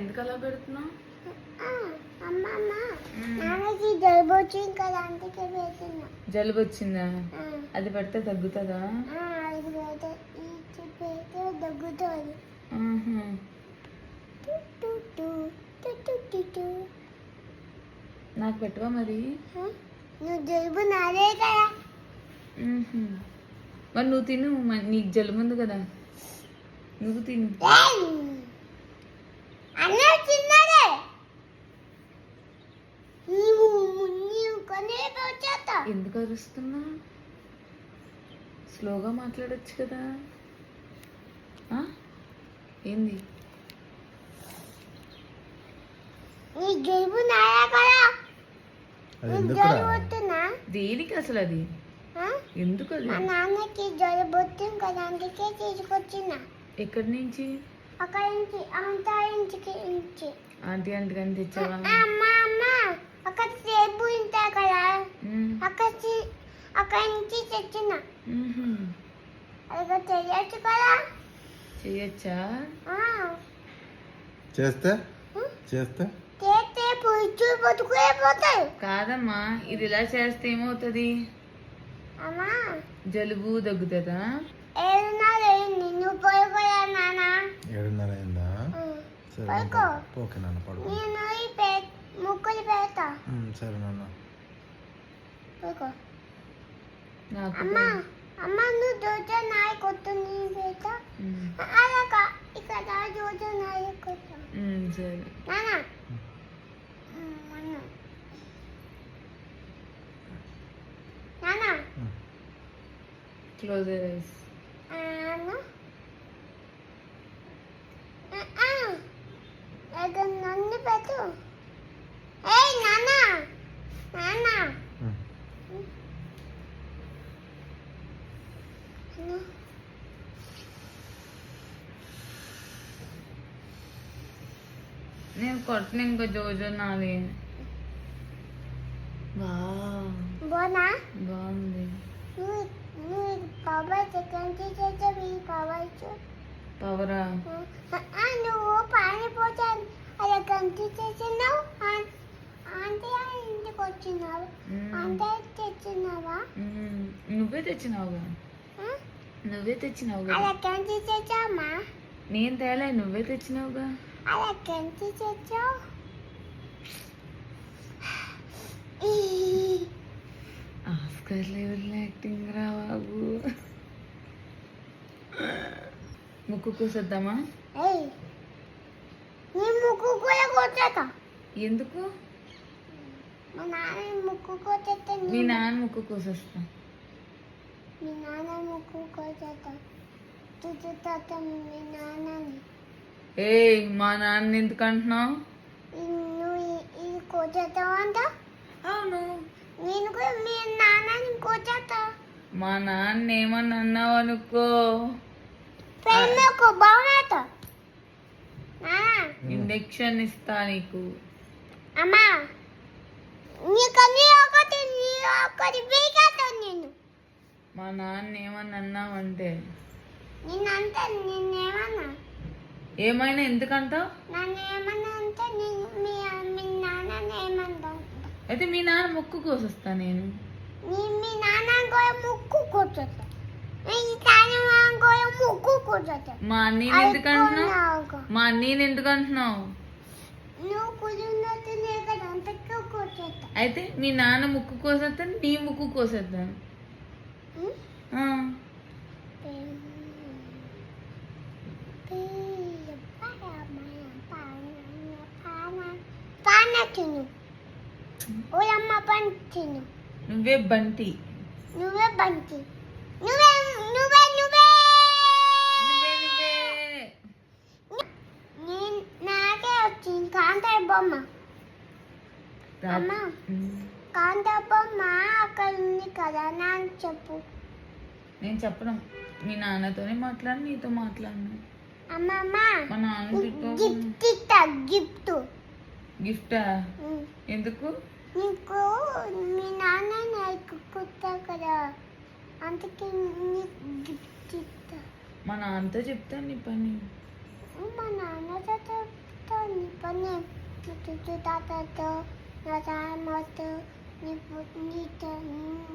ఎందుకు అలా పెడుతున్నావు? జలుబు వచ్చింది కదా, అందుకే పెడుతున్నా. జలుబు వచ్చిందా? అది పెడితే తగ్గుతుందా? అది పెడితే తగ్గుతుంది. నాకు పెట్టవా మరి? నువ్వు జలుబు నాదే కదా. మరి నువ్వు తిను, నీకు జలుబు ఉంది కదా, నువ్వు తిను. అన్నీ చిన్నదే. ఎందుకు అరుస్తున్నా? స్లోగా మాట్లాడొచ్చు కదా. ఏంది? నీ జలుబు నాదే కదా. దేనికి అసలు అది? ఎందుకు అది? మా నాన్నకి జలుబు వచ్చింది కదా, అందుకే తీసుకొచ్చిన. ఎక్కడి నుంచి? అక్కడ నుంచి, ఇంటికి నుంచి. ఆంటీ కానీ తెచ్చావా? అమ్మ అక్కడ సేపు ఉంటాయి కదా, అక్కడ నుంచి తెచ్చిన. అది చెయ్యొచ్చు కదా. చెయ్యొచ్చా? చేస్తే చేస్తే చేస్తే పుచ్చు బతుకుపోతాయి. కాదమ్మా, ఇది ఇలా చేస్తే ఏమవుతుంది? అమ్మా జలుబు తగ్గుతుందా? 7:30 అయింది, నువ్వు పోయిపోయా నాన్న. 7:30 అయిందా? సరే ఓకే నాన్న, పడుకో. నేను ముక్కులు పెడతా. సరే నాన్న. అమ్మ నువ్వు దోచ నాయ కొట్టుంది పెడతా. అలాగా ఇక్కడ దోచ నాయ కొట్టా. సరే నాన్న నాన్న క్లోజ్ యువర్ ఐస్. నన్ను పెట్టు. ఏయ్ నాన్న నాన్న నేను కొట్టిన ఇంకా జోజో నాది. బాగున్నా బాగుంది. నువ్వు పవర్ సెకండ్ చేసావు. ఈ పవర్స్ పవరా? నువ్వు పానిపోతాను అలా కంటి చేసినావు. అంటే ఇంటికి వచ్చినావు, అంటే తెచ్చినావా? నువ్వే తెచ్చినావుగా. నువ్వే తెచ్చినావుగా. అలా కంటి తెచ్చామా? నేను తేలే, నువ్వే తెచ్చినావుగా. అలా కంటి తెచ్చావు. ఆస్కార్ లెవెల్ యాక్టింగ్ రా బాబు. ముక్కు కూసేద్దామా? నీ ముక్కు కూడా కొట్టేస్తా. ఎందుకు? మా నాన్న ముక్కు కొట్టేస్తా. మీ నాన్న ముక్కు కోసేస్తా. మీ నాన్న ముక్కు కొట్టేస్తా. చూసేస్తా మీ నాన్నని. మా నాన్న ఎందుకు అంటున్నావు? నువ్వు ఇది కొట్టేస్తావు అంట. అవును, నేను కూడా మీ నాన్నని కొట్టేస్తా. మా నాన్న ఏమని అన్నావు అనుకో, బాగున్నా. ఇంజెక్షన్ ఇస్తా నీకు. అమ్మా నీకన్నీ ఒకటి బీకేస్తాను నేను. మా నాన్న ఏమని అన్నావంటే? నేనంటే నేనేమన్నా? ఏమైనా ఎందుకంటావు? నన్ను ఏమన్నా అంటే నేను మీ నాన్నని ఏమంటావు? అయితే మీ నాన్న ముక్కు కోసేస్తా నేను. మీ నాన్న కూడా ముక్కు కొట్టేస్తా. ముక్కు కొట్టేస్తా. మా అన్నీని ఎందుకు అంటున్నావు? మా అన్నీని ఎందుకు అంటున్నావు? నువ్వు కుదిరినట్టు కదా, అంతకు కొట్టేస్తా. అయితే మీ నాన్న ముక్కు కోసేస్తాను, నీ ముక్కు కోసేస్తాను. నువ్వే బంటి. నువ్వే బంటి. నువ్వే నువ్వే నువ్వే నాకే వచ్చింది కాంతాయ బొమ్మ. అమ్మ కాంతాయ బొమ్మ అక్కడ ఉంది కదా, నాన్న చెప్పు. నేను చెప్పడం, మీ నాన్నతోనే మాట్లాడి నీతో మాట్లాడినా. అమ్మమ్మ మా నాన్న గిఫ్ట్ ఇస్తా. గిఫ్టా? ఎందుకు? నీకు మీ నాన్న నాకు కుట్టా కదా, అందుకే నీకు గిఫ్ట్ ఇస్తా. మా నాన్నతో చెప్తాను నీ పని. మా నాన్నతో చెప్తా. చెప్తా నీ పని నా చుట్టూ తాతతో నా తామతో నీ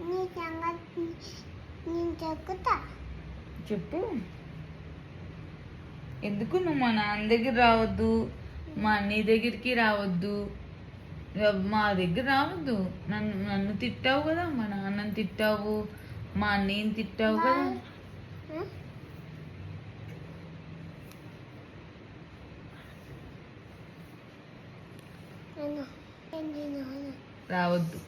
నీ సంగతి నేను చెక్కుతా. చెప్పు. ఎందుకు నువ్వు మా నాన్న దగ్గర రావద్దు, మా అన్నయ్య దగ్గరికి రావద్దు, మా దగ్గర రావద్దు. నన్ను తిట్టావు కదా, మా నాన్నని తిట్టావు, మా అన్నయ్యని తిట్టావు కదా. రావద్దు.